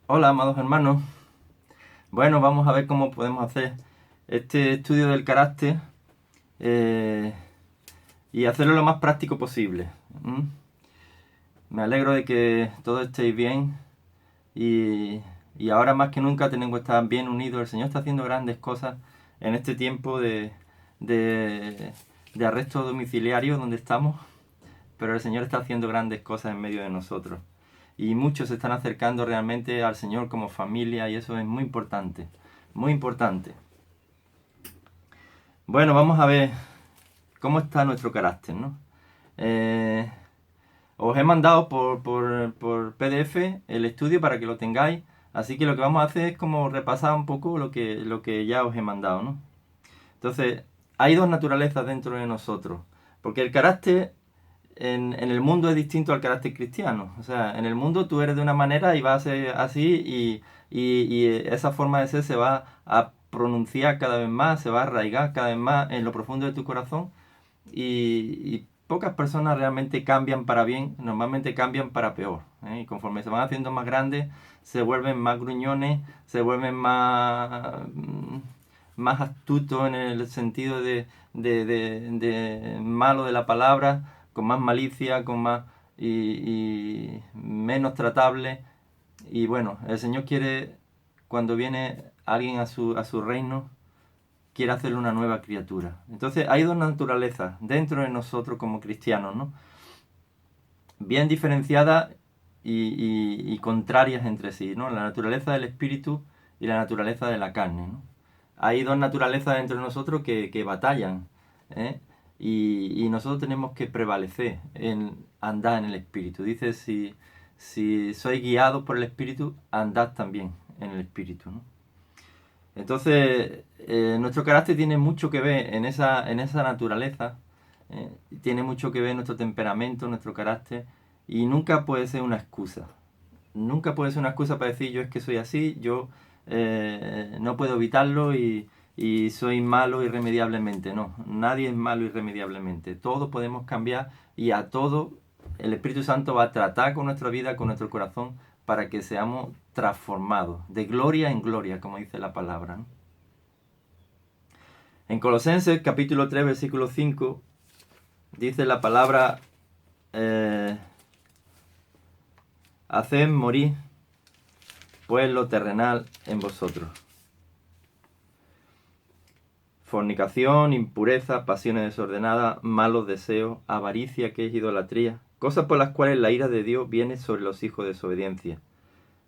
Hola, amados hermanos. Bueno, vamos a ver cómo podemos hacer este estudio del carácter eh, y hacerlo lo más práctico posible. ¿Mm? Me alegro de que todos estéis bien y, y ahora más que nunca tenemos que estar bien unidos. El Señor está haciendo grandes cosas en este tiempo de, de arresto domiciliario donde estamos, pero el Señor está haciendo grandes cosas en medio de nosotros. Y muchos se están acercando realmente al Señor como familia y eso es muy importante, muy importante. Bueno, vamos a ver cómo está nuestro carácter, ¿no? Eh, Os he mandado por PDF el estudio para que lo tengáis, así que lo que vamos a hacer es como repasar un poco lo que ya os he mandado, ¿no? Entonces, hay dos naturalezas dentro de nosotros, porque el carácter en el mundo es distinto al carácter cristiano. O sea, en el mundo tú eres de una manera y vas a ser así y esa forma de ser se va a pronunciar cada vez más, se va a arraigar cada vez más en lo profundo de tu corazón y pocas personas realmente cambian para bien, normalmente cambian para peor. ¿Eh? Y conforme se van haciendo más grandes, se vuelven más gruñones, se vuelven más astutos en el sentido de malo de la palabra, con más malicia, con más y menos tratable. Y bueno, el Señor quiere, cuando viene alguien a su reino, quiere hacerle una nueva criatura. Entonces hay dos naturalezas dentro de nosotros como cristianos, ¿no? Bien diferenciadas y contrarias entre sí, ¿no? La naturaleza del espíritu y la naturaleza de la carne, ¿no? Hay dos naturalezas dentro de nosotros que batallan, ¿eh? Y nosotros tenemos que prevalecer en andar en el espíritu. Dice, si sois guiados por el espíritu, andad también en el espíritu, ¿no? Entonces, nuestro carácter tiene mucho que ver en esa naturaleza, tiene mucho que ver nuestro temperamento, nuestro carácter, y nunca puede ser una excusa. Nunca puede ser una excusa para decir yo es que soy así, yo no puedo evitarlo y soy malo irremediablemente. No, nadie es malo irremediablemente. Todos podemos cambiar y a todo el Espíritu Santo va a tratar con nuestra vida, con nuestro corazón, para que seamos transformados, de gloria en gloria, como dice la palabra, ¿no? En Colosenses capítulo 3 versículo 5 dice la palabra, eh, haced morir pues lo terrenal en vosotros. Fornicación, impureza, pasiones desordenadas, malos deseos, avaricia, que es idolatría, cosas por las cuales la ira de Dios viene sobre los hijos de desobediencia,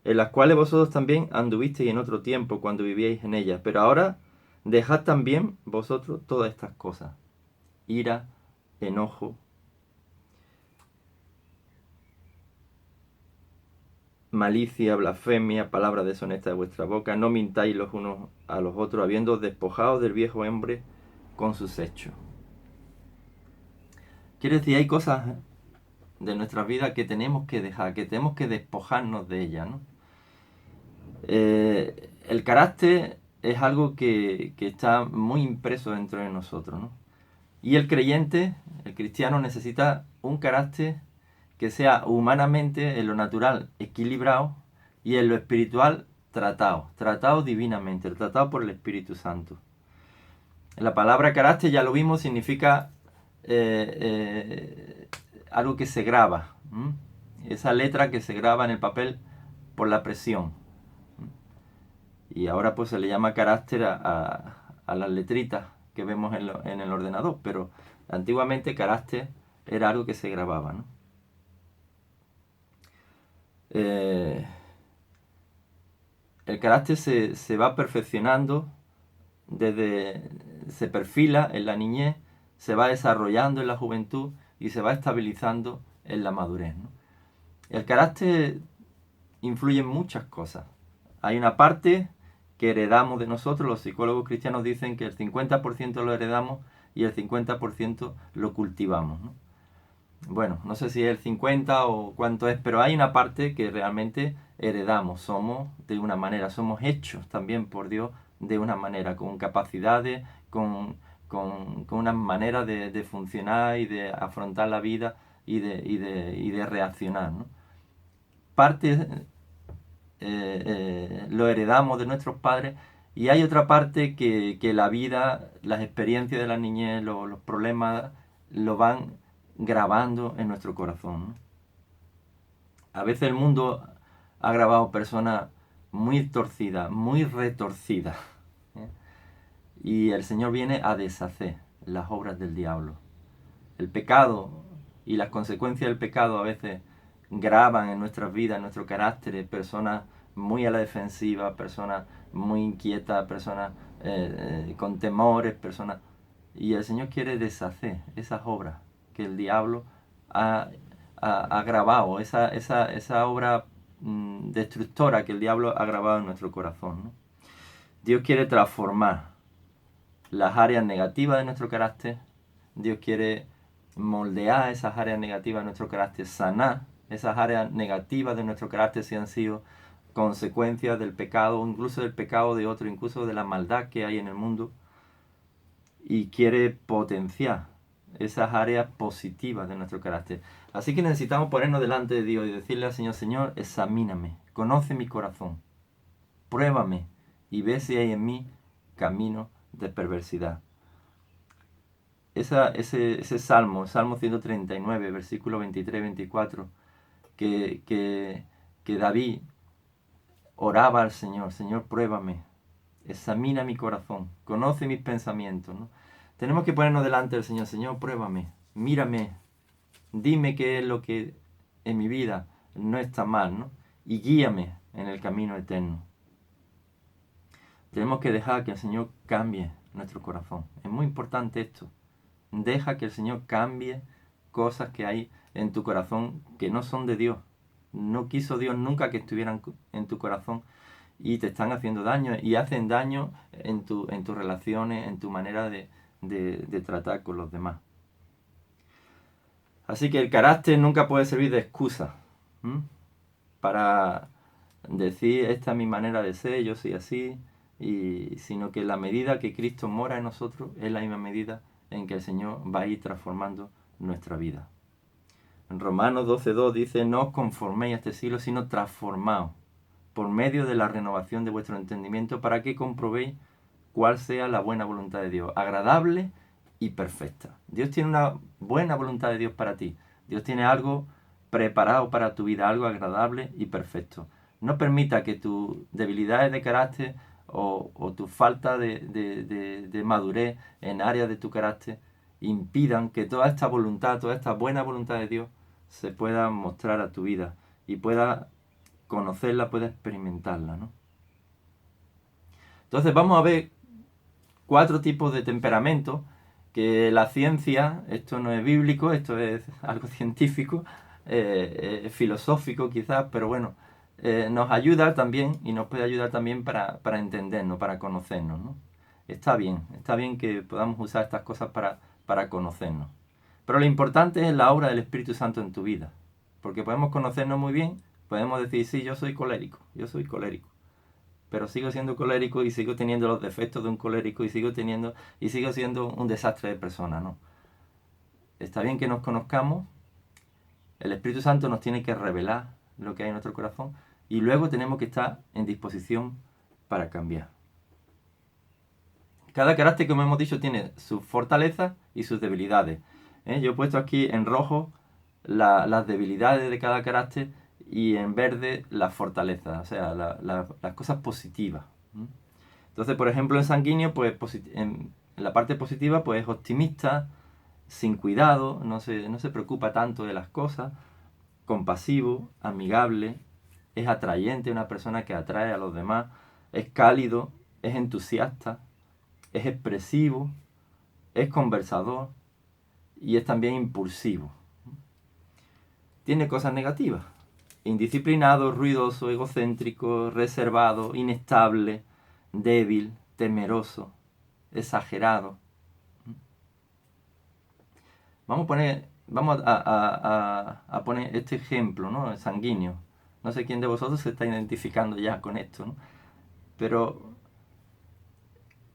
en las cuales vosotros también anduvisteis en otro tiempo cuando vivíais en ellas, pero ahora dejad también vosotros todas estas cosas: ira, enojo, malicia, blasfemia, palabra deshonesta de vuestra boca. No mintáis los unos a los otros, habiendo despojado del viejo hombre con sus hechos. Quiere decir, hay cosas de nuestra vida que tenemos que dejar, que tenemos que despojarnos de ellas, ¿no? El carácter es algo que está muy impreso dentro de nosotros, ¿no? Y el creyente, el cristiano, necesita un carácter que sea humanamente, en lo natural, equilibrado y en lo espiritual, tratado divinamente, tratado por el Espíritu Santo. La palabra carácter, ya lo vimos, significa algo que se graba. ¿M? Esa letra que se graba en el papel por la presión. Y ahora pues se le llama carácter a las letritas que vemos en el ordenador, pero antiguamente carácter era algo que se grababa, ¿no? Eh, el carácter se va perfeccionando se perfila en la niñez, se va desarrollando en la juventud y se va estabilizando en la madurez, ¿no? El carácter influye en muchas cosas. Hay una parte que heredamos de nosotros, los psicólogos cristianos dicen que el 50% lo heredamos y el 50% lo cultivamos, ¿no? Bueno, no sé si es el 50 o cuánto es, pero hay una parte que realmente heredamos, somos de una manera, somos hechos también por Dios de una manera, con capacidades, con una manera de funcionar y de afrontar la vida y de reaccionar, ¿no? Parte lo heredamos de nuestros padres, y hay otra parte que la vida, las experiencias de la niñez, los problemas, lo van grabando en nuestro corazón, ¿no? A veces el mundo ha grabado personas muy torcidas, muy retorcidas, ¿eh? Y el Señor viene a deshacer las obras del diablo. El pecado y las consecuencias del pecado a veces graban en nuestras vidas, en nuestro carácter, personas muy a la defensiva, personas muy inquietas, personas con temores, personas... Y el Señor quiere deshacer esas obras que el diablo ha, ha grabado, esa obra destructora que el diablo ha grabado en nuestro corazón, ¿no? Dios quiere transformar las áreas negativas de nuestro carácter. Dios quiere moldear esas áreas negativas de nuestro carácter, sanar esas áreas negativas de nuestro carácter si han sido consecuencias del pecado, incluso del pecado de otro, incluso de la maldad que hay en el mundo, y quiere potenciar esas áreas positivas de nuestro carácter. Así que necesitamos ponernos delante de Dios y decirle al Señor: Señor, examíname, conoce mi corazón, pruébame y ve si hay en mí camino de perversidad. Ese salmo, Salmo 139, versículos 23 y 24, que David oraba al Señor: Señor, pruébame, examina mi corazón, conoce mis pensamientos, ¿no? Tenemos que ponernos delante del Señor: Señor, pruébame, mírame, dime qué es lo que en mi vida no está mal, ¿no? Y guíame en el camino eterno. Tenemos que dejar que el Señor cambie nuestro corazón. Es muy importante esto. Deja que el Señor cambie cosas que hay en tu corazón que no son de Dios. No quiso Dios nunca que estuvieran en tu corazón, y te están haciendo daño y hacen daño en tus relaciones, en tu manera de tratar con los demás. Así que el carácter nunca puede servir de excusa, ¿m? Para decir: esta es mi manera de ser, yo soy así, sino que la medida que Cristo mora en nosotros es la misma medida en que el Señor va a ir transformando nuestra vida. En Romanos 12:2 dice: no os conforméis a este siglo, sino transformaos por medio de la renovación de vuestro entendimiento, para que comprobéis cuál sea la buena voluntad de Dios, agradable y perfecta. Dios tiene una buena voluntad de Dios para ti. Dios tiene algo preparado para tu vida, algo agradable y perfecto. No permita que tus debilidades de carácter o tu falta de madurez en áreas de tu carácter impidan que toda esta voluntad, toda esta buena voluntad de Dios se pueda mostrar a tu vida y pueda conocerla, pueda experimentarla, ¿no? Entonces vamos a ver 4 tipos de temperamento que la ciencia, esto no es bíblico, esto es algo científico, filosófico quizás, pero bueno, nos ayuda también, y nos puede ayudar también para entendernos, para conocernos, ¿no? Está bien que podamos usar estas cosas para conocernos. Pero lo importante es la obra del Espíritu Santo en tu vida, porque podemos conocernos muy bien, podemos decir: sí, yo soy colérico, pero sigo siendo colérico y sigo teniendo los defectos de un colérico y sigo siendo un desastre de persona, ¿no? Está bien que nos conozcamos, el Espíritu Santo nos tiene que revelar lo que hay en nuestro corazón, y luego tenemos que estar en disposición para cambiar. Cada carácter, como hemos dicho, tiene sus fortalezas y sus debilidades, ¿eh? Yo he puesto aquí en rojo las debilidades de cada carácter, y en verde las fortalezas, o sea, las cosas positivas. Entonces, por ejemplo, en sanguíneo, pues en la parte positiva, pues es optimista, sin cuidado, no se preocupa tanto de las cosas, compasivo, amigable, es atrayente, una persona que atrae a los demás, es cálido, es entusiasta, es expresivo, es conversador y es también impulsivo. Tiene cosas negativas: indisciplinado, ruidoso, egocéntrico, reservado, inestable, débil, temeroso, exagerado. Vamos a poner este ejemplo, ¿no? Sanguíneo. No sé quién de vosotros se está identificando ya con esto, ¿no? Pero,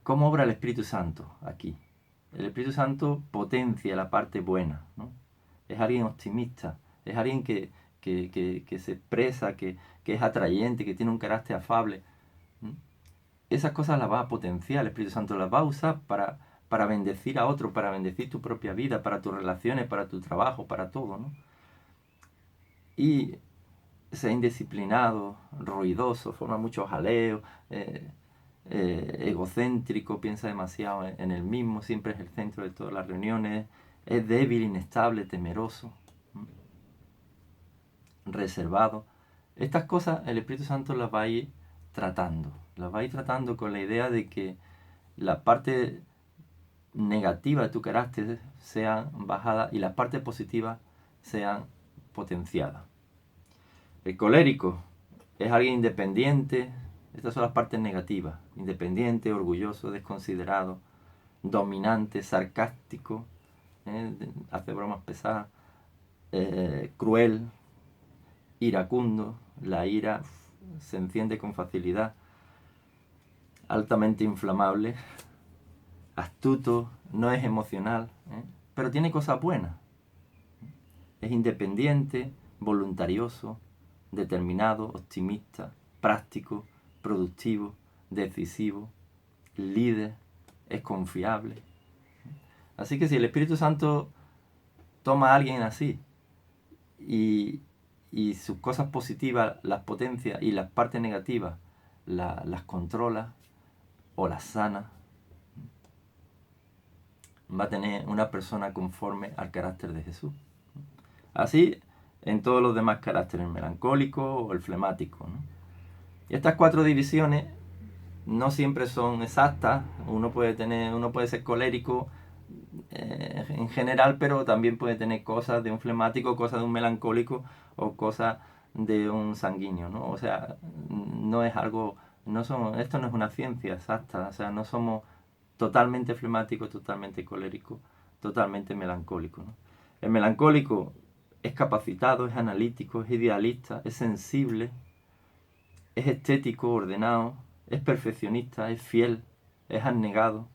¿cómo obra el Espíritu Santo aquí? El Espíritu Santo potencia la parte buena, ¿no? Es alguien optimista, es alguien que que se expresa, que es atrayente, que tiene un carácter afable. Esas cosas las va a potenciar, el Espíritu Santo las va a usar para bendecir a otros, para bendecir tu propia vida, para tus relaciones, para tu trabajo, para todo, ¿no? Y ser indisciplinado, ruidoso, forma mucho jaleo, egocéntrico, piensa demasiado en el mismo, siempre es el centro de todas las reuniones, es débil, inestable, temeroso, reservado. Estas cosas el Espíritu Santo las va a ir tratando, las va a ir tratando con la idea de que la parte negativa de tu carácter sean bajadas y las partes positivas sean potenciadas. El colérico es alguien independiente. Estas son las partes negativas: independiente, orgulloso, desconsiderado, dominante, sarcástico, hace bromas pesadas, cruel, iracundo. La ira se enciende con facilidad, altamente inflamable, astuto, no es emocional, pero tiene cosas buenas. Es independiente, voluntarioso, determinado, optimista, práctico, productivo, decisivo, líder, es confiable. Así que si el Espíritu Santo toma a alguien así y sus cosas positivas las potencia y las partes negativas las controla o las sana, va a tener una persona conforme al carácter de Jesús. Así en todos los demás caracteres, el melancólico o el flemático, ¿no? Y estas 4 divisiones no siempre son exactas. Uno puede ser colérico en general, pero también puede tener cosas de un flemático, cosas de un melancólico o cosas de un sanguíneo, ¿no? O sea, no es algo, esto no es una ciencia exacta. O sea, no somos totalmente flemáticos, totalmente coléricos, totalmente melancólicos, ¿no? El melancólico es capacitado, es analítico, es idealista, es sensible, es estético, ordenado, es perfeccionista, es fiel, es abnegado,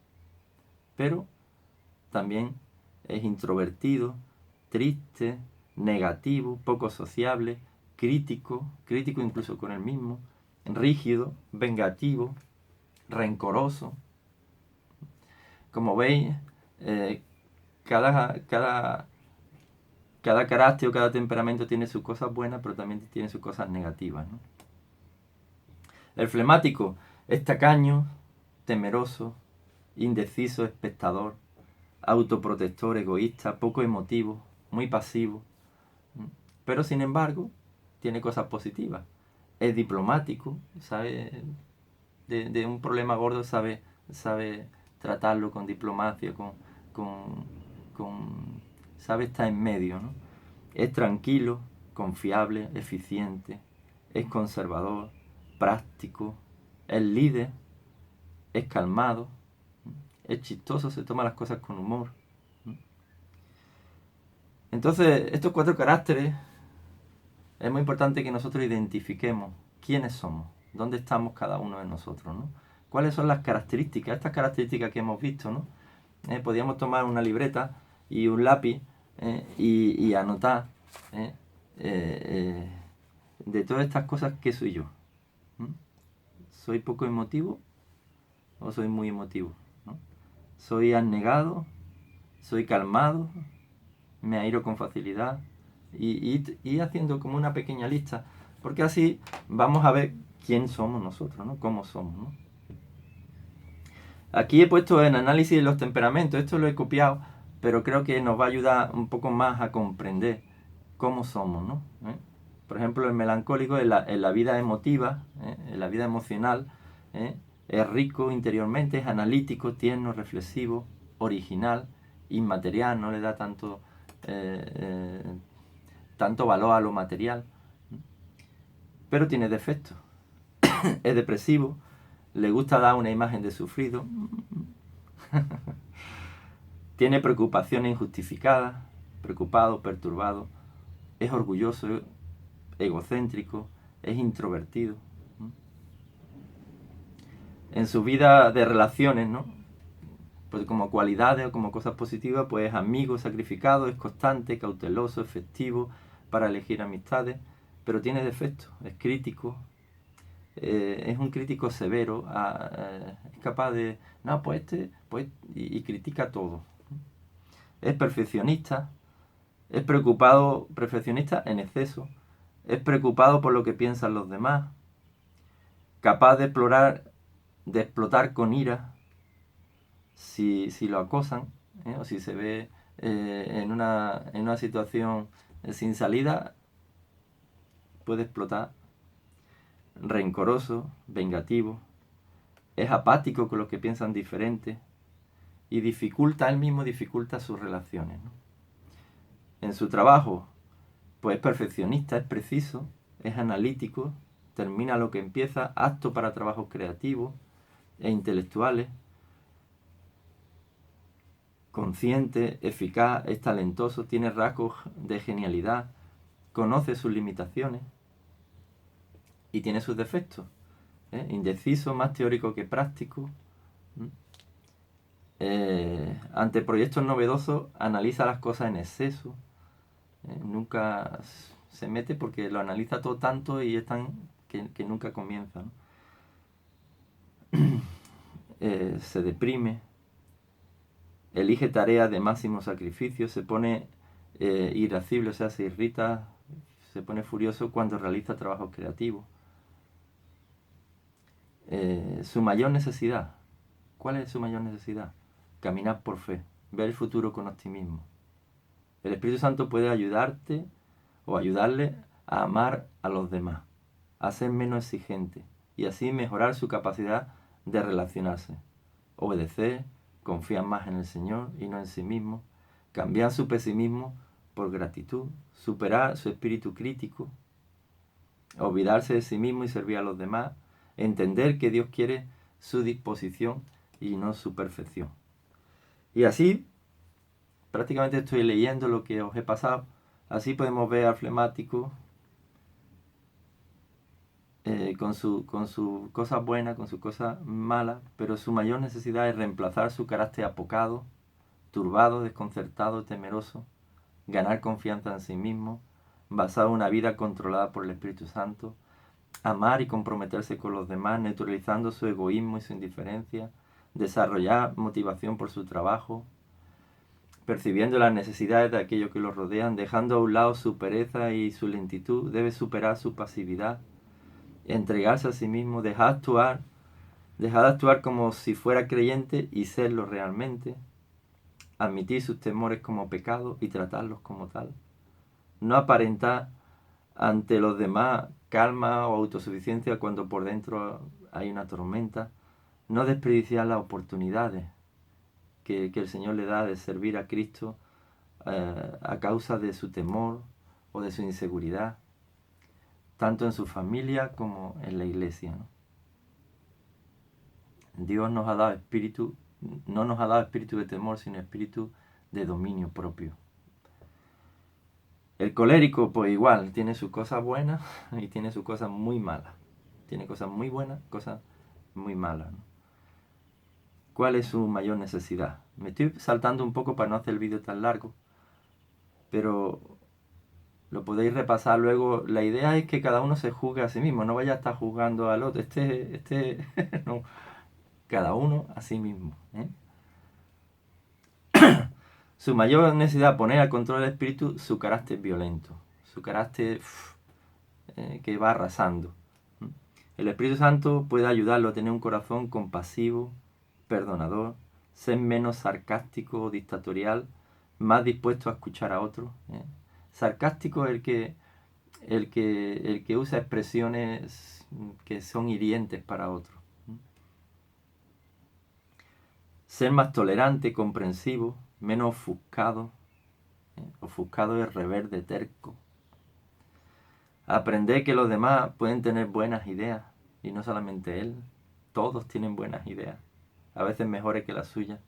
pero también es introvertido, triste, negativo, poco sociable, crítico incluso con él mismo, rígido, vengativo, rencoroso. Como veis, cada carácter o cada temperamento tiene sus cosas buenas, pero también tiene sus cosas negativas, ¿no? El flemático es tacaño, temeroso, indeciso, espectador, autoprotector, egoísta, poco emotivo, muy pasivo. Pero sin embargo, tiene cosas positivas. Es diplomático, sabe de un problema gordo, sabe tratarlo con diplomacia, sabe estar en medio, ¿no? Es tranquilo, confiable, eficiente, es conservador, práctico, es líder, es calmado, es chistoso, se toma las cosas con humor. Entonces, estos 4 caracteres es muy importante que nosotros identifiquemos quiénes somos, dónde estamos cada uno de nosotros, ¿no? Cuáles son las características, estas características que hemos visto, ¿no? Podríamos tomar una libreta y un lápiz y anotar de todas estas cosas, ¿qué soy yo? ¿Soy poco emotivo o soy muy emotivo? ¿No? ¿Soy abnegado? ¿Soy calmado? ¿Me airo con facilidad? Y haciendo como una pequeña lista, porque así vamos a ver quién somos nosotros, ¿no? Cómo somos, ¿no? Aquí he puesto en análisis de los temperamentos, esto lo he copiado, pero creo que nos va a ayudar un poco más a comprender cómo somos, ¿no? Por ejemplo, el melancólico en la vida emotiva, en la vida emocional, es rico interiormente, es analítico, tierno, reflexivo, original, inmaterial, no le da tanto valor a lo material, pero tiene defectos. Es depresivo, le gusta dar una imagen de sufrido, tiene preocupaciones injustificadas, preocupado, perturbado, es orgulloso, egocéntrico, es introvertido. En su vida de relaciones, ¿no? Pues como cualidades o como cosas positivas, pues es amigo, sacrificado, es constante, cauteloso, efectivo, para elegir amistades, pero tiene defectos, es crítico, es un crítico severo, es capaz de, no, pues y critica todo. Es perfeccionista, es perfeccionista en exceso, es preocupado por lo que piensan los demás, capaz de explotar con ira si lo acosan, o si se ve en una situación sin salida, puede explotar. Rencoroso, vengativo, es apático con los que piensan diferente y él mismo dificulta sus relaciones, ¿no? En su trabajo, pues es perfeccionista, es preciso, es analítico, termina lo que empieza, apto para trabajos creativos e intelectuales, consciente, eficaz, es talentoso, tiene rasgos de genialidad, conoce sus limitaciones y tiene sus defectos. Indeciso, más teórico que práctico. Ante proyectos novedosos analiza las cosas en exceso. Nunca se mete porque lo analiza todo tanto y es tan que nunca comienza, ¿no? Se deprime, elige tareas de máximo sacrificio, se pone irascible, o sea, se irrita, se pone furioso cuando realiza trabajos creativos. Su mayor necesidad, ¿cuál es su mayor necesidad? Caminar por fe, ver el futuro con optimismo. El Espíritu Santo puede ayudarte o ayudarle a amar a los demás, a ser menos exigente y así mejorar su capacidad de relacionarse, obedecer, confiar más en el Señor y no en sí mismo, cambiar su pesimismo por gratitud, superar su espíritu crítico, olvidarse de sí mismo y servir a los demás, entender que Dios quiere su disposición y no su perfección. Y así, prácticamente estoy leyendo lo que os he pasado. Así podemos ver al flemático con sus cosas buenas, con sus cosas malas, pero su mayor necesidad es reemplazar su carácter apocado, turbado, desconcertado, temeroso, ganar confianza en sí mismo, basado en una vida controlada por el Espíritu Santo, amar y comprometerse con los demás, neutralizando su egoísmo y su indiferencia, desarrollar motivación por su trabajo, percibiendo las necesidades de aquellos que los rodean, dejando a un lado su pereza y su lentitud, debe superar su pasividad, entregarse a sí mismo, dejar de actuar como si fuera creyente y serlo realmente, admitir sus temores como pecado y tratarlos como tal, no aparentar ante los demás calma o autosuficiencia cuando por dentro hay una tormenta, no desperdiciar las oportunidades que el Señor le da de servir a Cristo a causa de su temor o de su inseguridad, tanto en su familia como en la iglesia, ¿no? Dios nos ha dado espíritu, no nos ha dado espíritu de temor, sino espíritu de dominio propio. El colérico, pues igual, tiene sus cosas buenas y tiene sus cosas muy malas. Tiene cosas muy buenas, cosas muy malas, ¿no? ¿Cuál es su mayor necesidad? Me estoy saltando un poco para no hacer el vídeo tan largo, pero lo podéis repasar luego. La idea es que cada uno se juzgue a sí mismo, no vaya a estar juzgando al otro. No, cada uno a sí mismo, ¿eh? Su mayor necesidad es poner al control del espíritu su carácter violento, su carácter que va arrasando. El Espíritu Santo puede ayudarlo a tener un corazón compasivo, perdonador, ser menos sarcástico o dictatorial, más dispuesto a escuchar a otros. Sarcástico es el que usa expresiones que son hirientes para otros. Ser más tolerante, comprensivo, menos ofuscado. Ofuscado es rebelde, terco. Aprender que los demás pueden tener buenas ideas y no solamente él. Todos tienen buenas ideas, a veces mejores que las suyas.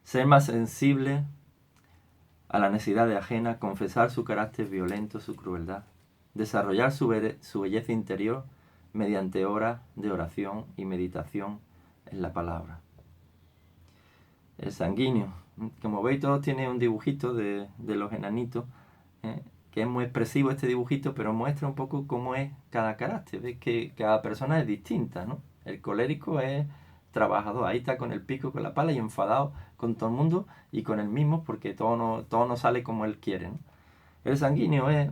Ser más sensible a la necesidad de ajena, confesar su carácter violento, su crueldad. Desarrollar su belleza interior mediante horas de oración y meditación en la palabra. El sanguíneo. Como veis, todos tienen un dibujito de los enanitos, que es muy expresivo este dibujito, pero muestra un poco cómo es cada carácter. Ves que cada persona es distinta, ¿no? El colérico es trabajador, ahí está con el pico, con la pala y enfadado con todo el mundo y con él mismo porque todo no sale como él quiere, ¿no? El sanguíneo es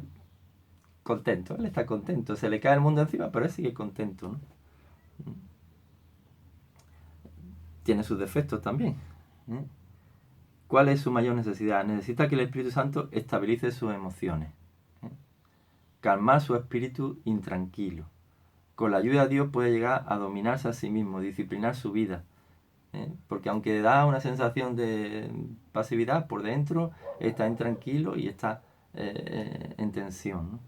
contento, él está contento, se le cae el mundo encima, pero él sigue contento, ¿no? Tiene sus defectos también, ¿eh? ¿Cuál es su mayor necesidad? Necesita que el Espíritu Santo estabilice sus emociones, ¿eh? Calmar su espíritu intranquilo. Con la ayuda de Dios puede llegar a dominarse a sí mismo, disciplinar su vida, ¿eh? Porque aunque da una sensación de pasividad, por dentro está intranquilo y está en tensión, ¿no?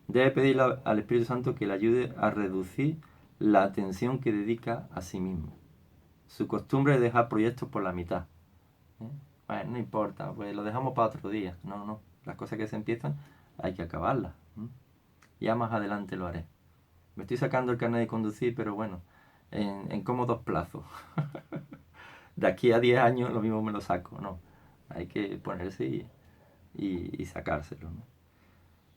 Debe pedirle al Espíritu Santo que le ayude a reducir la atención que dedica a sí mismo. Su costumbre es dejar proyectos por la mitad, ¿eh? Bueno, no importa, pues lo dejamos para otro día. No, no, las cosas que se empiezan hay que acabarlas, ¿eh? Ya más adelante lo haré. Me estoy sacando el carnet de conducir, pero bueno, en cómodos plazos. De aquí a 10 años lo mismo me lo saco, ¿no? Hay que ponerse y sacárselo, ¿no?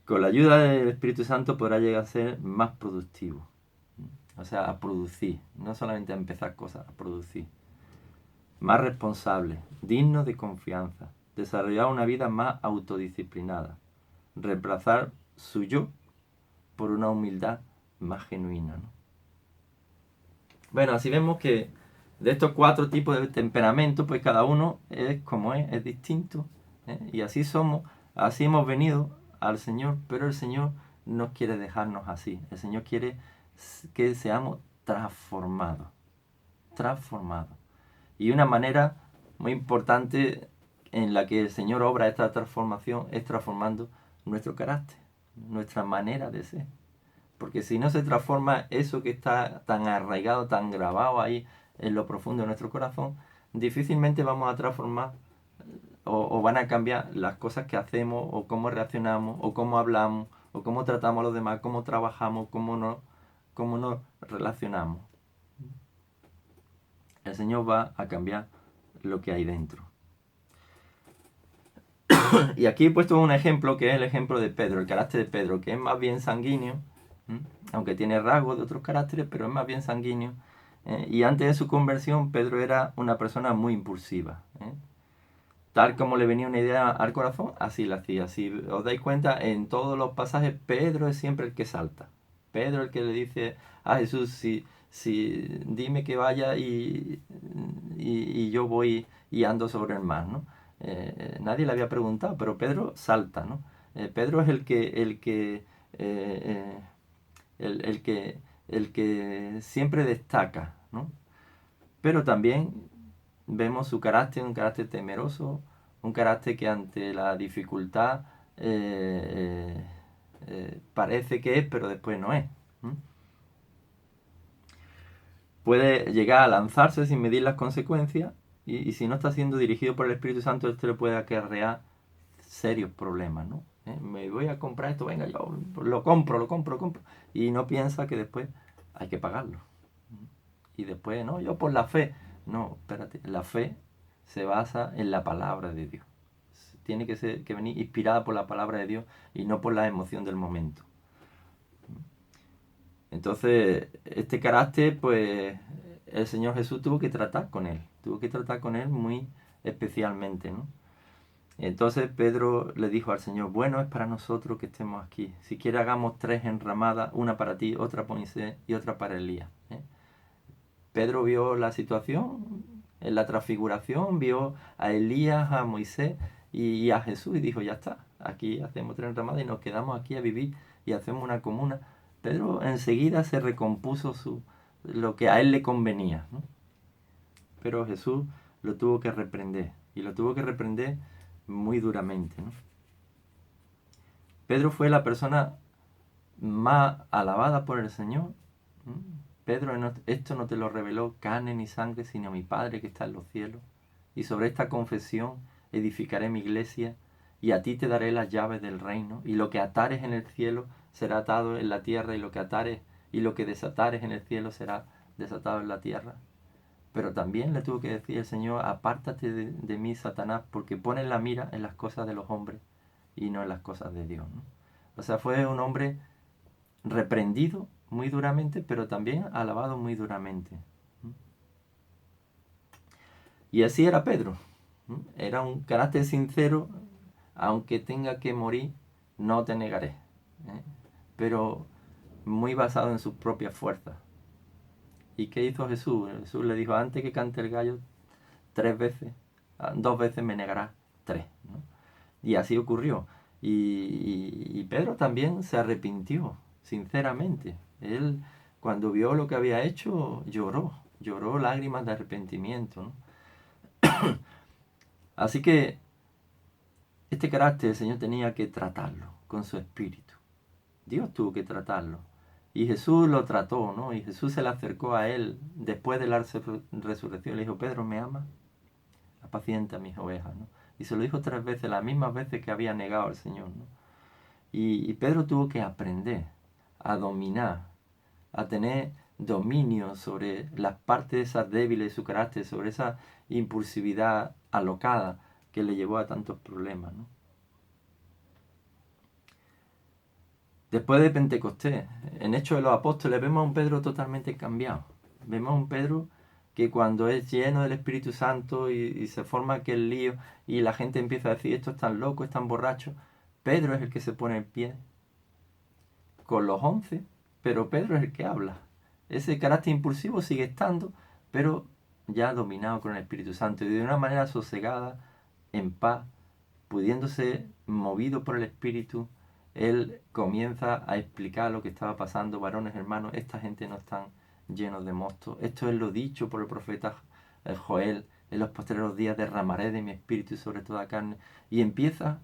Con la ayuda del Espíritu Santo podrá llegar a ser más productivo. O sea, a producir, no solamente a empezar cosas, a producir. Más responsable, digno de confianza. Desarrollar una vida más autodisciplinada. Reemplazar su yo por una humildad más genuina, ¿no? Bueno, así vemos que de estos 4 tipos de temperamento, pues cada uno es como es distinto, ¿eh? Y así somos, así hemos venido al Señor, pero el Señor no quiere dejarnos así. El Señor quiere que seamos transformados, transformados. Y una manera muy importante en la que el Señor obra esta transformación es transformando nuestro carácter, nuestra manera de ser. Porque si no se transforma eso que está tan arraigado, tan grabado ahí en lo profundo de nuestro corazón, difícilmente vamos a transformar o van a cambiar las cosas que hacemos o cómo reaccionamos o cómo hablamos o cómo tratamos a los demás, cómo trabajamos, cómo nos relacionamos. El Señor va a cambiar lo que hay dentro. Y aquí he puesto un ejemplo que es el ejemplo de Pedro, el carácter de Pedro, que es más bien sanguíneo, aunque tiene rasgos de otros caracteres, pero es más bien sanguíneo. Y antes de su conversión, Pedro era una persona muy impulsiva. Tal como le venía una idea al corazón, así la hacía. Si os dais cuenta, en todos los pasajes, Pedro es siempre el que salta. Pedro el que le dice a Jesús, si dime que vaya y yo voy y ando sobre el mar, ¿no? Nadie le había preguntado, pero Pedro salta, ¿no? Pedro es eh, el que, el que siempre destaca, ¿no? Pero también vemos su carácter, un carácter temeroso, un carácter que ante la dificultad parece que es, pero después no es. Puede llegar a lanzarse sin medir las consecuencias y si no está siendo dirigido por el Espíritu Santo, esto le puede acarrear serios problemas, ¿no? Me voy a comprar esto, venga, yo lo compro, y no piensa que después hay que pagarlo. Y después, no, yo por la fe. No, espérate, la fe se basa en la palabra de Dios. Tiene que venir inspirada por la palabra de Dios y no por la emoción del momento. Entonces, este carácter, pues, el Señor Jesús tuvo que tratar con él muy especialmente, ¿no? Entonces Pedro le dijo al Señor, bueno es para nosotros que estemos aquí. Si quiere hagamos 3 enramadas, una para ti, otra para Moisés y otra para Elías. Pedro vio la situación, en la transfiguración, vio a Elías, a Moisés y a Jesús y dijo, ya está, aquí hacemos 3 enramadas y nos quedamos aquí a vivir y hacemos una comuna. Pedro enseguida se recompuso lo que a él le convenía, ¿no? Pero Jesús lo tuvo que reprender y lo tuvo que reprender muy duramente, ¿no? Pedro fue la persona más alabada por el Señor. Pedro, esto no te lo reveló carne ni sangre, sino mi Padre que está en los cielos. Y sobre esta confesión edificaré mi iglesia, y a ti te daré las llaves del reino. Y lo que atares en el cielo será atado en la tierra, y lo que desatares en el cielo será desatado en la tierra. Pero también le tuvo que decir el Señor, apártate de mí, Satanás, porque pones la mira en las cosas de los hombres y no en las cosas de Dios, ¿no? O sea, fue un hombre reprendido muy duramente, pero también alabado muy duramente. Y así era Pedro. Era un carácter sincero, aunque tenga que morir, no te negaré. Pero muy basado en sus propias fuerzas. ¿Y qué hizo Jesús? Jesús le dijo, antes que cante el gallo 3 veces, 2 veces me negarás 3, ¿no? Y así ocurrió. Y Pedro también se arrepintió, sinceramente. Él, cuando vio lo que había hecho, lloró lágrimas de arrepentimiento, ¿no? Así que este carácter el Señor tenía que tratarlo con su espíritu. Dios tuvo que tratarlo. Y Jesús lo trató, ¿no? Y Jesús se le acercó a él después de la resurrección. Le dijo, Pedro, ¿me amas? Apacienta mis ovejas, ¿no? Y se lo dijo 3 veces, las mismas veces que había negado al Señor, ¿no? Y Pedro tuvo que aprender a dominar, a tener dominio sobre las partes esas débiles de su carácter, sobre esa impulsividad alocada que le llevó a tantos problemas, ¿no? Después de Pentecostés, en Hechos de los Apóstoles, vemos a un Pedro totalmente cambiado. Vemos a un Pedro que cuando es lleno del Espíritu Santo y se forma aquel lío y la gente empieza a decir, esto es tan loco, es tan borracho, Pedro es el que se pone en pie con los 11, pero Pedro es el que habla. Ese carácter impulsivo sigue estando, pero ya dominado con el Espíritu Santo y de una manera sosegada, en paz, pudiéndose movido por el Espíritu, él comienza a explicar lo que estaba pasando. Varones, hermanos, esta gente no están llenos de mosto. Esto es lo dicho por el profeta Joel, en los posteriores días derramaré de mi espíritu sobre toda carne. Y empieza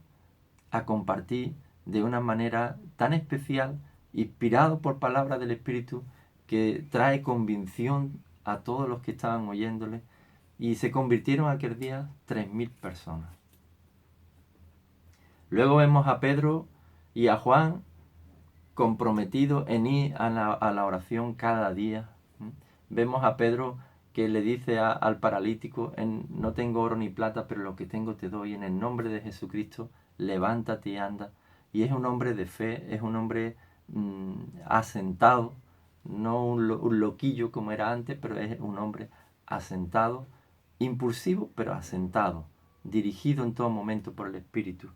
a compartir de una manera tan especial, inspirado por palabras del Espíritu, que trae convicción a todos los que estaban oyéndole. Y se convirtieron aquel día 3.000 personas. Luego vemos a Pedro y a Juan comprometidos en ir a la oración cada día. Vemos a Pedro que le dice al paralítico, no tengo oro ni plata, pero lo que tengo te doy, en el nombre de Jesucristo, levántate y anda. Y es un hombre de fe, es un hombre asentado, no un loquillo como era antes, pero es un hombre asentado, impulsivo, pero asentado, dirigido en todo momento por el Espíritu.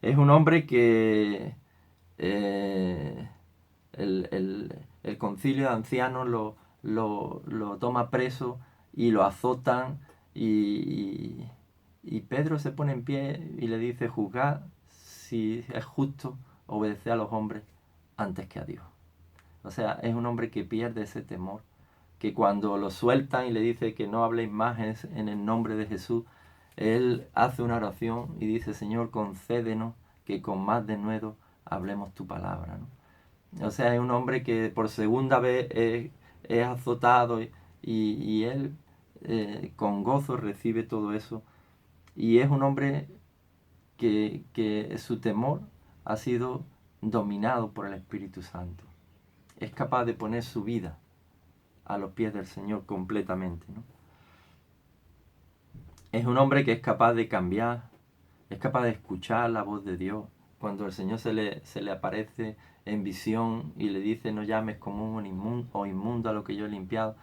Es un hombre que eh, el concilio de ancianos lo toma preso y lo azotan y Pedro se pone en pie y le dice, juzgad si es justo obedecer a los hombres antes que a Dios. O sea, es un hombre que pierde ese temor, que cuando lo sueltan y le dice que no habléis más en el nombre de Jesús, él hace una oración y dice, Señor, concédenos que con más denuedo hablemos tu palabra, ¿no? O sea, es un hombre que por segunda vez es azotado y él con gozo recibe todo eso. Y es un hombre que su temor ha sido dominado por el Espíritu Santo. Es capaz de poner su vida a los pies del Señor completamente, ¿no? Es un hombre que es capaz de cambiar, es capaz de escuchar la voz de Dios. Cuando el Señor se le aparece en visión y le dice no llames común o inmundo a lo que yo he limpiado.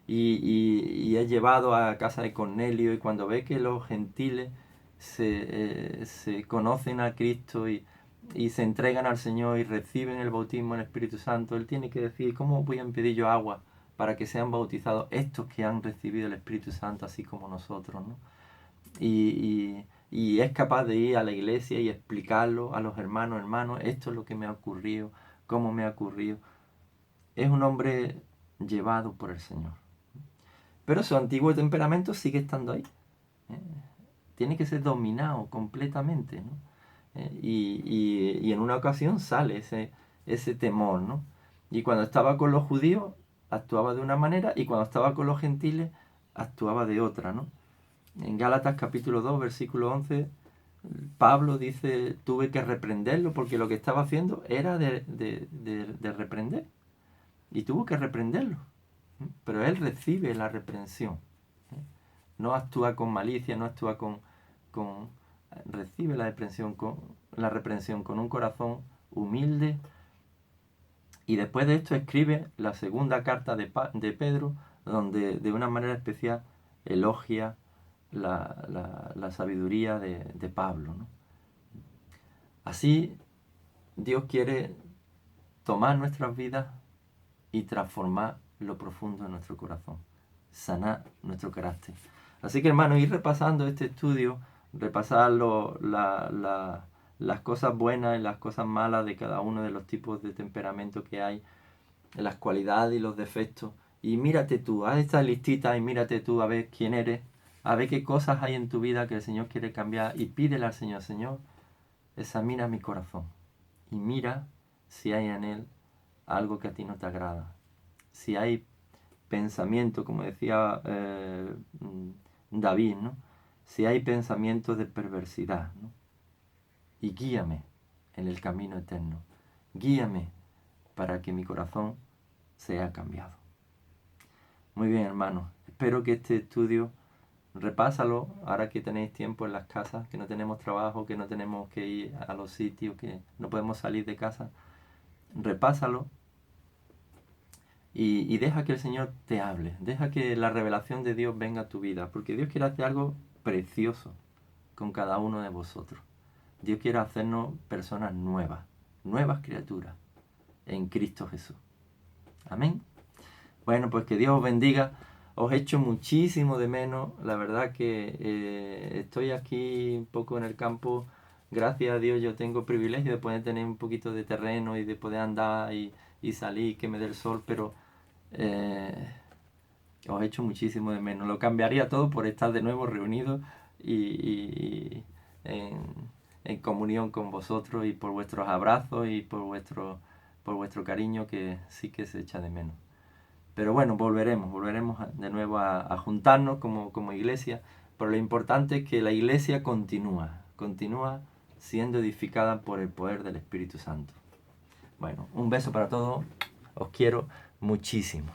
Y es llevado a casa de Cornelio y cuando ve que los gentiles se conocen a Cristo y se entregan al Señor y reciben el bautismo en el Espíritu Santo, él tiene que decir, ¿cómo voy a impedir yo agua para que sean bautizados estos que han recibido el Espíritu Santo así como nosotros, ¿no? Y es capaz de ir a la iglesia y explicarlo a los hermanos, esto es lo que me ha ocurrido, cómo me ha ocurrido. Es un hombre llevado por el Señor. Pero su antiguo temperamento sigue estando ahí. ¿eh? Tiene que ser dominado completamente, ¿no? Y en una ocasión sale ese temor, ¿no? Y cuando estaba con los judíos actuaba de una manera y cuando estaba con los gentiles actuaba de otra, ¿no? En Gálatas capítulo 2, versículo 11, Pablo dice, tuve que reprenderlo porque lo que estaba haciendo era de reprender. Y tuvo que reprenderlo. Pero él recibe la reprensión. No actúa con malicia, no actúa con recibe la reprensión con un corazón humilde. Y después de esto escribe la segunda carta de Pedro, donde de una manera especial elogia la sabiduría de Pablo, ¿no? Así Dios quiere tomar nuestras vidas y transformar lo profundo de nuestro corazón, sanar nuestro carácter. Así que, hermanos, ir repasando este estudio, repasar las cosas buenas y las cosas malas de cada uno de los tipos de temperamento que hay, las cualidades y los defectos. Y mírate tú, haz esta listita y mírate tú a ver quién eres, a ver qué cosas hay en tu vida que el Señor quiere cambiar, y pídele al Señor: Señor, examina mi corazón y mira si hay en él algo que a ti no te agrada. Si hay pensamiento, como decía David, ¿no? Si hay pensamientos de perversidad, ¿no? Y guíame en el camino eterno. Guíame para que mi corazón sea cambiado. Muy bien, hermanos. Espero que este estudio, repásalo ahora que tenéis tiempo en las casas, que no tenemos trabajo, que no tenemos que ir a los sitios, que no podemos salir de casa. Repásalo y deja que el Señor te hable. Deja que la revelación de Dios venga a tu vida, porque Dios quiere hacer algo precioso con cada uno de vosotros. Dios quiere hacernos personas nuevas, nuevas criaturas en Cristo Jesús. Amén. Bueno, pues que Dios os bendiga. Os echo muchísimo de menos. La verdad que estoy aquí un poco en el campo. Gracias a Dios yo tengo privilegio de poder tener un poquito de terreno y de poder andar y salir, que me dé el sol, pero os echo muchísimo de menos. Lo cambiaría todo por estar de nuevo reunidos y en comunión con vosotros, y por vuestros abrazos y por vuestro cariño, que sí que se echa de menos. Pero bueno, volveremos de nuevo a juntarnos como iglesia. Pero lo importante es que la iglesia continúa siendo edificada por el poder del Espíritu Santo. Bueno, un beso para todos. Os quiero muchísimo.